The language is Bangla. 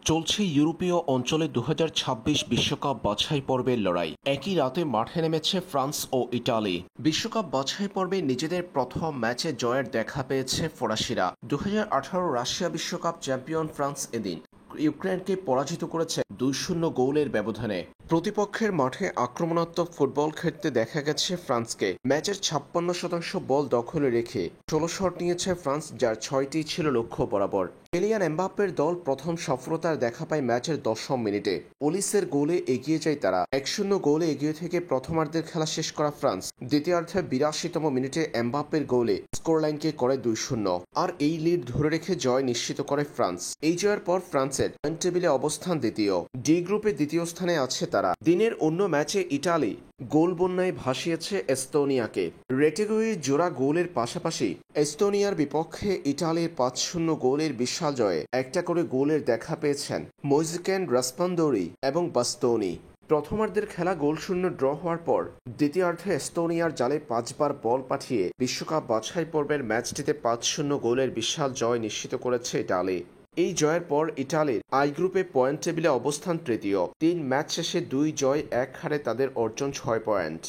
চলছে ইউরোপীয় অঞ্চলে ২০২৬ বিশ্বকাপ বাছাই পর্বের লড়াই। একই রাতে মাঠে নেমেছে ফ্রান্স ও ইটালি। বিশ্বকাপ বাছাই পর্বে নিজেদের প্রথম ম্যাচে জয়ের দেখা পেয়েছে ফরাসিরা। ২০১৮ রাশিয়া বিশ্বকাপ চ্যাম্পিয়ন ফ্রান্স এদিন ইউক্রেনকে পরাজিত করেছে ২-০ গোলের ব্যবধানে। প্রতিপক্ষের মাঠে আক্রমণাত্মক ফুটবল খেলতে দেখা গেছে ফ্রান্সকে। ম্যাচের ৫৬% বল দখলে রেখে ১৬ শট নিয়েছে ফ্রান্স, যার ৬টি ছিল লক্ষ্য বরাবর। কিলিয়ান এমবাপ্পের দল প্রথম সফলতার দেখা পায় ম্যাচের ১০ম মিনিটে। ওলিসের গোলে এগিয়ে যায় তারা। ১-০ গোলে এগিয়ে থেকে প্রথমার্ধের খেলা শেষ করা ফ্রান্স দ্বিতীয়ার্ধে ৮২তম মিনিটে এমবাপ্পের গোলে স্কোরলাইনকে করে ২-০। আর এই লিড ধরে রেখে জয় নিশ্চিত করে ফ্রান্স। এই জয়ের পর ফ্রান্সের পয়েন্ট টেবিলে অবস্থান দ্বিতীয়। ডি গ্রুপে দ্বিতীয় স্থানে আছে তারা। দিনের অন্য ম্যাচে ইটালি গোল বন্যায় ভাসিয়েছে এস্তোনিয়াকে। রেটেগুইর জোড়া গোলের পাশাপাশি এস্তোনিয়ার বিপক্ষে ইটালির ৫-০ গোলের বিশাল জয়ে একটা করে গোলের দেখা পেয়েছেন মোইজিকেন, রাসপান্দোরি এবং বাস্তোনি। প্রথমার্ধের খেলা গোলশূন্য ড্র হওয়ার পর দ্বিতীয়ার্ধে এস্তোনিয়ার জালে ৫বার বল পাঠিয়ে বিশ্বকাপ বাছাই পর্বের ম্যাচটিতে ৫-০ গোলের বিশাল জয় নিশ্চিত করেছে ইটালি। এই জয়ের পর ইটালির আই গ্রুপে পয়েন্ট টেবিলে অবস্থান তৃতীয়। ৩ ম্যাচ শেষে ২ জয় ১ হারে তাদের অর্জন ৬ পয়েন্ট।